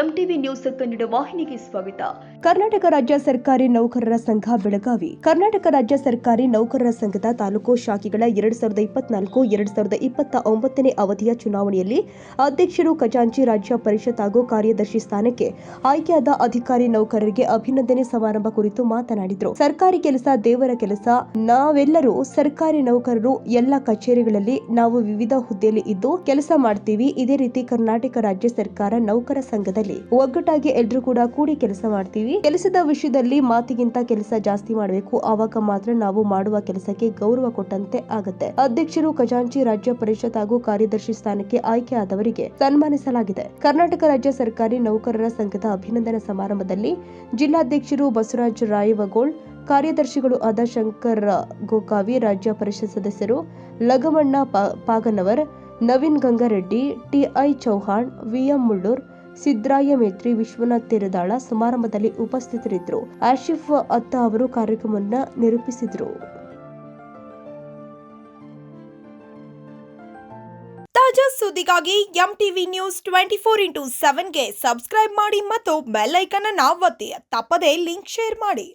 MTV news Kannada ವಾಹಿನಿಗೆ ಸ್ವಾಗತ. ಕರ್ನಾಟಕ ರಾಜ್ಯ ಸರ್ಕಾರಿ ನೌಕರರ ಸಂಘ ಬೆಳಗಾವಿ. ಕರ್ನಾಟಕ ರಾಜ್ಯ ಸರ್ಕಾರಿ ನೌಕರರ ಸಂಘದ ತಾಲೂಕು ಶಾಖೆಗಳ 2024-2029 ಅವಧಿಯ ಚುನಾವಣೆಯಲ್ಲಿ ಅಧ್ಯಕ್ಷರು, ಖಜಾಂಚಿ, ರಾಜ್ಯ ಪರಿಷತ್ ಹಾಗೂ ಕಾರ್ಯದರ್ಶಿ ಸ್ಥಾನಕ್ಕೆ ಆಯ್ಕೆಯಾದ ಅಧಿಕಾರಿ ನೌಕರರಿಗೆ ಅಭಿನಂದನೆ ಸಮಾರಂಭ ಕುರಿತು ಮಾತನಾಡಿದರು. ಸರ್ಕಾರಿ ಕೆಲಸ ದೇವರ ಕೆಲಸ. ನಾವೆಲ್ಲರೂ ಸರ್ಕಾರಿ ನೌಕರರು. ಎಲ್ಲ ಕಚೇರಿಗಳಲ್ಲಿ ನಾವು ವಿವಿಧ ಹುದ್ದೆಯಲ್ಲಿ ಇದ್ದು ಕೆಲಸ ಮಾಡ್ತೀವಿ. ಇದೇ ರೀತಿ ಕರ್ನಾಟಕ ರಾಜ್ಯ ಸರ್ಕಾರ ನೌಕರ ಸಂಘದಲ್ಲಿ ಒಗ್ಗಟ್ಟಾಗಿ ಎಲ್ಲರೂ ಕೂಡ ಕೂಡಿ ಕೆಲಸ ಮಾಡ್ತೀವಿ. ಕೆಲಸದ ವಿಷಯದಲ್ಲಿ ಮಾತಿಗಿಂತ ಕೆಲಸ ಜಾಸ್ತಿ ಮಾಡಬೇಕು. ಆವಾಗ ಮಾತ್ರ ನಾವು ಮಾಡುವ ಕೆಲಸಕ್ಕೆ ಗೌರವ ಕೊಟ್ಟಂತೆ ಆಗುತ್ತೆ. ಅಧ್ಯಕ್ಷರು, ಖಜಾಂಚಿ, ರಾಜ್ಯ ಪರಿಷತ್ ಹಾಗೂ ಕಾರ್ಯದರ್ಶಿ ಸ್ಥಾನಕ್ಕೆ ಆಯ್ಕೆಯಾದವರಿಗೆ ಸನ್ಮಾನಿಸಲಾಗಿದೆ. ಕರ್ನಾಟಕ ರಾಜ್ಯ ಸರ್ಕಾರಿ ನೌಕರರ ಸಂಘದ ಅಭಿನಂದನಾ ಸಮಾರಂಭದಲ್ಲಿ ಜಿಲ್ಲಾಧ್ಯಕ್ಷರು ಬಸವರಾಜ ರಾಯವಗೋಳ್, ಕಾರ್ಯದರ್ಶಿಗಳು ಆದ ಶಂಕರ್ ಗೋಕಾವಿ, ರಾಜ್ಯ ಪರಿಷತ್ ಸದಸ್ಯರು ಲಗಮಣ್ಣ ಪಾಗನವರ್, ನವೀನ್ ಗಂಗಾರೆಡ್ಡಿ, ಟಿಐ ಚೌಹಾಣ್, ವಿಎಂ ಮುಳ್ಳೂರ್, ಸಿದ್ರಾಯ ಮೇತ್ರಿ, ವಿಶ್ವನಾಥ್ ತೆರದಾಳ ಸಮಾರಂಭದಲ್ಲಿ ಉಪಸ್ಥಿತರಿದ್ದರು. ಆಶಿಫ್ ಅತ್ತ ಅವರು ಕಾರ್ಯಕ್ರಮವನ್ನು ನಿರೂಪಿಸಿದರು. ತಾಜಾ ಸುದ್ದಿಗಾಗಿ ಎಂಟಿವಿ ನ್ಯೂಸ್ 24x7ಗೆ ಸಬ್ಸ್ಕ್ರೈಬ್ ಮಾಡಿ ಮತ್ತು ಬೆಲ್ ಐಕಾನ್ ಅನ್ನು ಒತ್ತಿ. ತಪ್ಪದೇ ಲಿಂಕ್ ಶೇರ್ ಮಾಡಿ.